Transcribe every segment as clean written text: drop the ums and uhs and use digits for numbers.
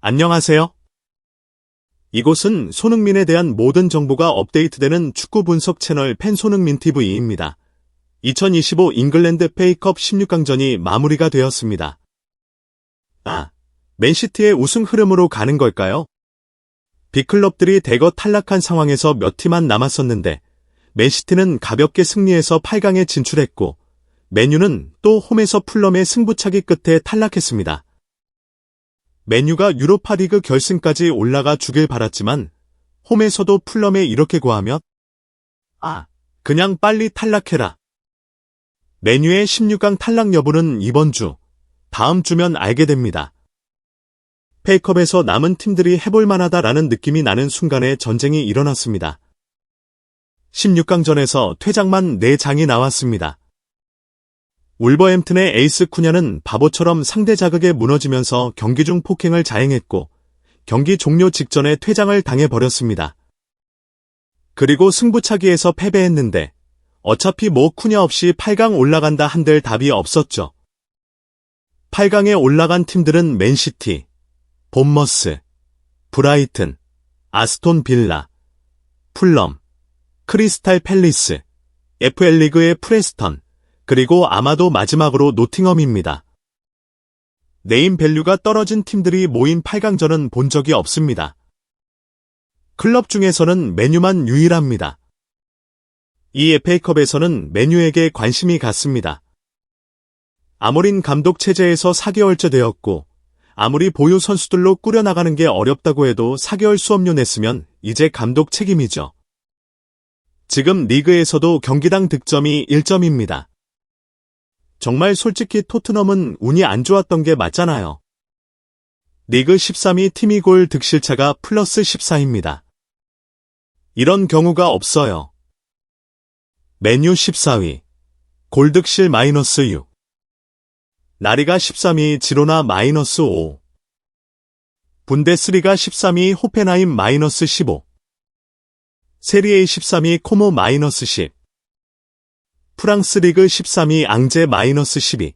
안녕하세요. 이곳은 손흥민에 대한 모든 정보가 업데이트되는 축구 분석 채널 팬손흥민TV입니다. 2025 잉글랜드 FA컵 16강전이 마무리가 되었습니다. 맨시티의 우승 흐름으로 가는 걸까요? 빅클럽들이 대거 탈락한 상황에서 몇 팀만 남았었는데 맨시티는 가볍게 승리해서 8강에 진출했고 맨유는 또 홈에서 풀럼의 승부차기 끝에 탈락했습니다. 맨유가 유로파리그 결승까지 올라가 주길 바랐지만 홈에서도 풀럼에 이렇게 고하면 그냥 빨리 탈락해라. 맨유의 16강 탈락 여부는 이번 주, 다음 주면 알게 됩니다. FA컵에서 남은 팀들이 해볼 만하다라는 느낌이 나는 순간에 전쟁이 일어났습니다. 16강전에서 퇴장만 4장이 나왔습니다. 울버햄튼의 에이스 쿠냐는 바보처럼 상대 자극에 무너지면서 경기 중 폭행을 자행했고 경기 종료 직전에 퇴장을 당해버렸습니다. 그리고 승부차기에서 패배했는데 어차피 쿠냐 없이 8강 올라간다 한들 답이 없었죠. 8강에 올라간 팀들은 맨시티, 본머스, 브라이튼, 아스톤 빌라, 풀럼, 크리스탈 팰리스, FA리그의 프레스턴, 그리고 아마도 마지막으로 노팅엄입니다. 네임 밸류가 떨어진 팀들이 모인 8강전은 본 적이 없습니다. 클럽 중에서는 맨유만 유일합니다. 이 FA컵에서는 맨유에게 관심이 갔습니다. 아모린 감독 체제에서 4개월째 되었고 아무리 보유 선수들로 꾸려나가는 게 어렵다고 해도 4개월 수업료 냈으면 이제 감독 책임이죠. 지금 리그에서도 경기당 득점이 1점입니다. 정말 솔직히 토트넘은 운이 안 좋았던 게 맞잖아요. 리그 13위 팀이 골 득실차가 플러스 14입니다. 이런 경우가 없어요. 맨유 14위, 골득실 마이너스 6. 라리가 13위 지로나 마이너스 5. 분데스리가 13위 호펜하임 마이너스 15. 세리에 13위 코모 마이너스 10. 프랑스 리그 13위 앙제 마이너스 12.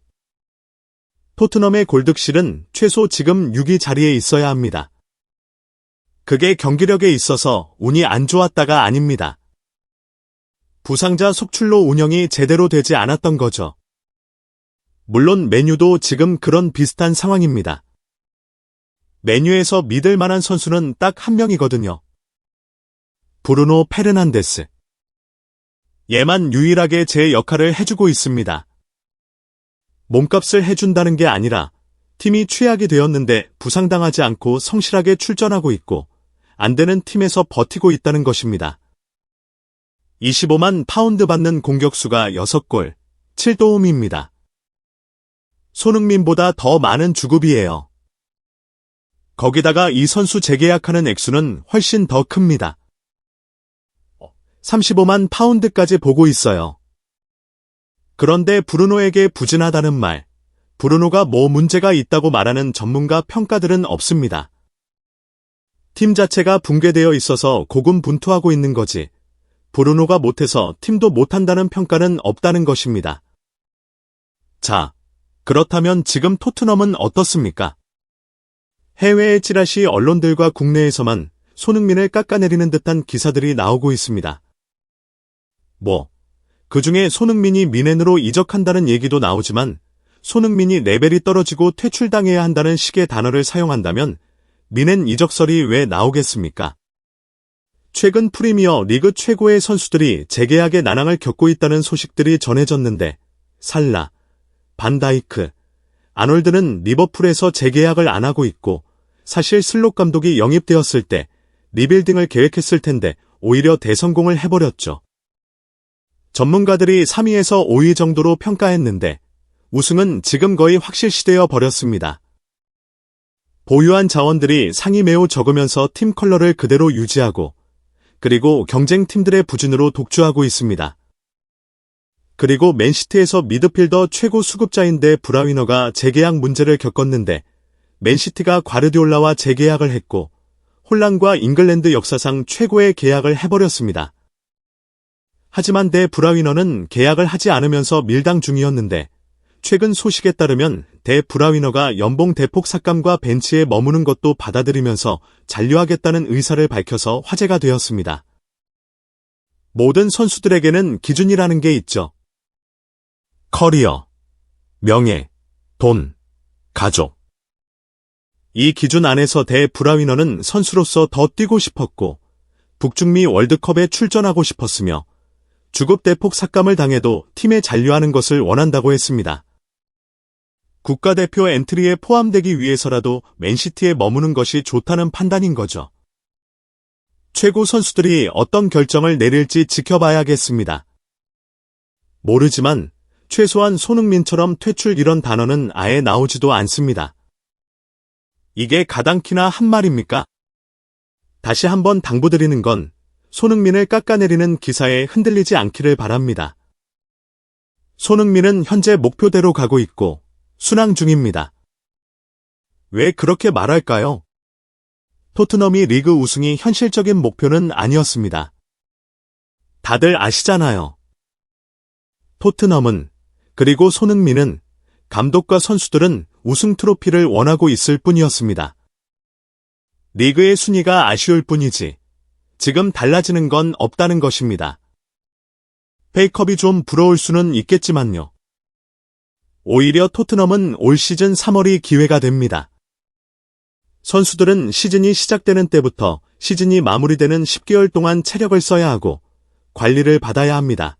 토트넘의 골득실은 최소 지금 6위 자리에 있어야 합니다. 그게 경기력에 있어서 운이 안 좋았다가 아닙니다. 부상자 속출로 운영이 제대로 되지 않았던 거죠. 물론 맨유도 지금 그런 비슷한 상황입니다. 맨유에서 믿을 만한 선수는 딱 한 명이거든요. 브루노 페르난데스. 얘만 유일하게 제 역할을 해주고 있습니다. 몸값을 해준다는 게 아니라 팀이 최악이 되었는데 부상당하지 않고 성실하게 출전하고 있고 안 되는 팀에서 버티고 있다는 것입니다. 25만 파운드 받는 공격수가 6골, 7도움입니다. 손흥민보다 더 많은 주급이에요. 거기다가 이 선수 재계약하는 액수는 훨씬 더 큽니다. 35만 파운드까지 보고 있어요. 그런데 브루노에게 부진하다는 말, 브루노가 뭐 문제가 있다고 말하는 전문가 평가들은 없습니다. 팀 자체가 붕괴되어 있어서 고군분투하고 있는 거지, 브루노가 못해서 팀도 못한다는 평가는 없다는 것입니다. 자, 그렇다면 지금 토트넘은 어떻습니까? 해외의 찌라시 언론들과 국내에서만 손흥민을 깎아내리는 듯한 기사들이 나오고 있습니다. 그중에 손흥민이 미넨으로 이적한다는 얘기도 나오지만 손흥민이 레벨이 떨어지고 퇴출당해야 한다는 식의 단어를 사용한다면 미넨 이적설이 왜 나오겠습니까? 최근 프리미어 리그 최고의 선수들이 재계약의 난항을 겪고 있다는 소식들이 전해졌는데 살라, 반다이크, 아놀드는 리버풀에서 재계약을 안 하고 있고 사실 슬롯 감독이 영입되었을 때 리빌딩을 계획했을 텐데 오히려 대성공을 해버렸죠. 전문가들이 3위에서 5위 정도로 평가했는데 우승은 지금 거의 확실시되어 버렸습니다. 보유한 자원들이 상이 매우 적으면서 팀 컬러를 그대로 유지하고 그리고 경쟁팀들의 부진으로 독주하고 있습니다. 그리고 맨시티에서 미드필더 최고 수급자인데 브라위너가 재계약 문제를 겪었는데 맨시티가 과르디올라와 재계약을 했고 홀란과 잉글랜드 역사상 최고의 계약을 해버렸습니다. 하지만 데 브라위너는 계약을 하지 않으면서 밀당 중이었는데 최근 소식에 따르면 대 브라위너가 연봉 대폭 삭감과 벤치에 머무는 것도 받아들이면서 잔류하겠다는 의사를 밝혀서 화제가 되었습니다. 모든 선수들에게는 기준이라는 게 있죠. 커리어, 명예, 돈, 가족. 이 기준 안에서 대 브라위너는 선수로서 더 뛰고 싶었고 북중미 월드컵에 출전하고 싶었으며 주급 대폭 삭감을 당해도 팀에 잔류하는 것을 원한다고 했습니다. 국가대표 엔트리에 포함되기 위해서라도 맨시티에 머무는 것이 좋다는 판단인 거죠. 최고 선수들이 어떤 결정을 내릴지 지켜봐야겠습니다. 모르지만 최소한 손흥민처럼 퇴출 이런 단어는 아예 나오지도 않습니다. 이게 가당키나 한 말입니까? 다시 한번 당부드리는 건 손흥민을 깎아내리는 기사에 흔들리지 않기를 바랍니다. 손흥민은 현재 목표대로 가고 있고 순항 중입니다. 왜 그렇게 말할까요? 토트넘이 리그 우승이 현실적인 목표는 아니었습니다. 다들 아시잖아요. 토트넘은, 그리고 손흥민은, 감독과 선수들은 우승 트로피를 원하고 있을 뿐이었습니다. 리그의 순위가 아쉬울 뿐이지 지금 달라지는 건 없다는 것입니다. 페이컵이 좀 부러울 수는 있겠지만요. 오히려 토트넘은 올 시즌 3월이 기회가 됩니다. 선수들은 시즌이 시작되는 때부터 시즌이 마무리되는 10개월 동안 체력을 써야 하고 관리를 받아야 합니다.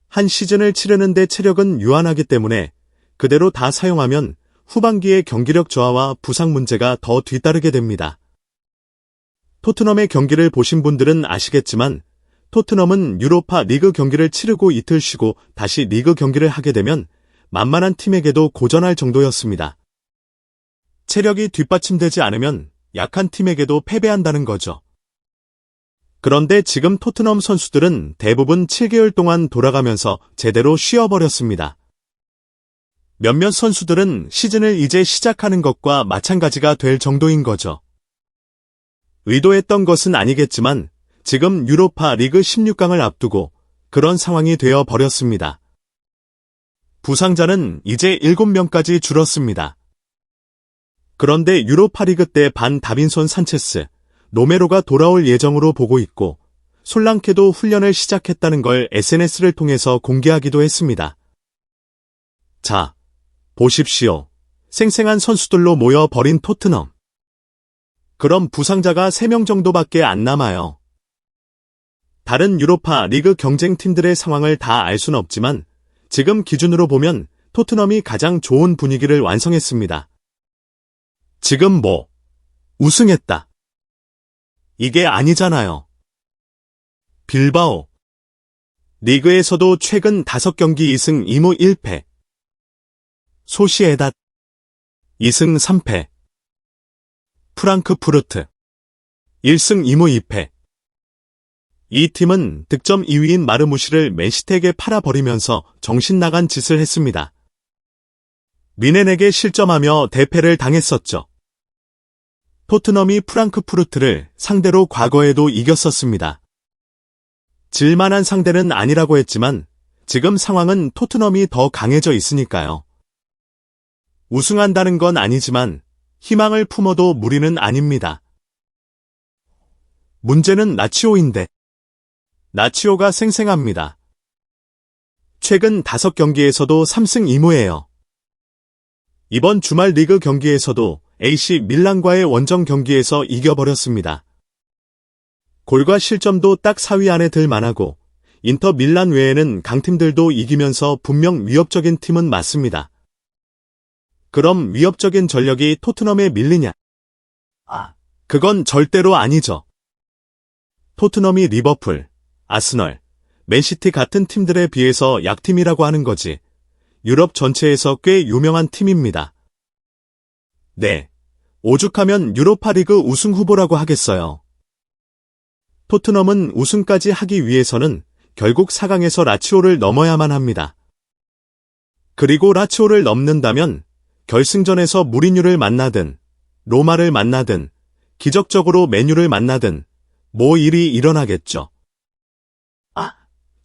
한 시즌을 치르는데 체력은 유한하기 때문에 그대로 다 사용하면 후반기의 경기력 저하와 부상 문제가 더 뒤따르게 됩니다. 토트넘의 경기를 보신 분들은 아시겠지만 토트넘은 유로파 리그 경기를 치르고 이틀 쉬고 다시 리그 경기를 하게 되면 만만한 팀에게도 고전할 정도였습니다. 체력이 뒷받침되지 않으면 약한 팀에게도 패배한다는 거죠. 그런데 지금 토트넘 선수들은 대부분 7개월 동안 돌아가면서 제대로 쉬어버렸습니다. 몇몇 선수들은 시즌을 이제 시작하는 것과 마찬가지가 될 정도인 거죠. 의도했던 것은 아니겠지만 지금 유로파 리그 16강을 앞두고 그런 상황이 되어 버렸습니다. 부상자는 이제 7명까지 줄었습니다. 그런데 유로파리그 때 반 다빈손 산체스, 로메로가 돌아올 예정으로 보고 있고 솔랑케도 훈련을 시작했다는 걸 SNS를 통해서 공개하기도 했습니다. 자, 보십시오. 생생한 선수들로 모여 버린 토트넘. 그럼 부상자가 3명 정도밖에 안 남아요. 다른 유로파 리그 경쟁팀들의 상황을 다 알 수는 없지만 지금 기준으로 보면 토트넘이 가장 좋은 분위기를 완성했습니다. 지금 우승했다. 이게 아니잖아요. 빌바오. 리그에서도 최근 5경기 2승 2무 1패. 소시에닷. 2승 3패. 프랑크푸르트. 1승 2무 2패. 이 팀은 득점 2위인 마르무시를 맨시티에게 팔아버리면서 정신 나간 짓을 했습니다. 미넨에게 실점하며 대패를 당했었죠. 토트넘이 프랑크푸르트를 상대로 과거에도 이겼었습니다. 질만한 상대는 아니라고 했지만 지금 상황은 토트넘이 더 강해져 있으니까요. 우승한다는 건 아니지만 희망을 품어도 무리는 아닙니다. 문제는 나치오인데 나치오가 생생합니다. 최근 5경기에서도 3승 2무예요. 이번 주말 리그 경기에서도 AC 밀란과의 원정 경기에서 이겨버렸습니다. 골과 실점도 딱 4위 안에 들 만하고 인터 밀란 외에는 강팀들도 이기면서 분명 위협적인 팀은 맞습니다. 그럼 위협적인 전력이 토트넘에 밀리냐? 그건 절대로 아니죠. 토트넘이 리버풀, 아스널, 맨시티 같은 팀들에 비해서 약팀이라고 하는 거지. 유럽 전체에서 꽤 유명한 팀입니다. 네, 오죽하면 유로파리그 우승 후보라고 하겠어요. 토트넘은 우승까지 하기 위해서는 결국 4강에서 라치오를 넘어야만 합니다. 그리고 라치오를 넘는다면 결승전에서 무리뉴를 만나든 로마를 만나든 기적적으로 메뉴를 만나든 일이 일어나겠죠.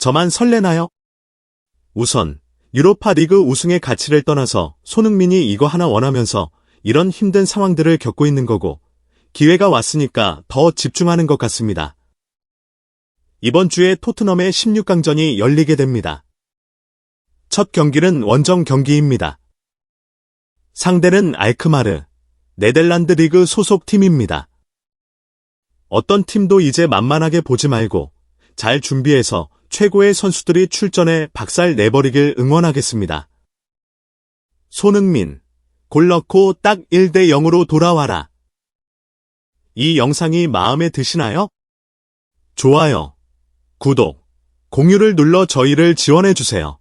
저만 설레나요? 우선 유로파 리그 우승의 가치를 떠나서 손흥민이 이거 하나 원하면서 이런 힘든 상황들을 겪고 있는 거고, 기회가 왔으니까 더 집중하는 것 같습니다. 이번 주에 토트넘의 16강전이 열리게 됩니다. 첫 경기는 원정 경기입니다. 상대는 알크마르, 네덜란드 리그 소속 팀입니다. 어떤 팀도 이제 만만하게 보지 말고 잘 준비해서 최고의 선수들이 출전해 박살 내버리길 응원하겠습니다. 손흥민, 골 넣고 딱 1대 0으로 돌아와라. 이 영상이 마음에 드시나요? 좋아요, 구독, 공유를 눌러 저희를 지원해주세요.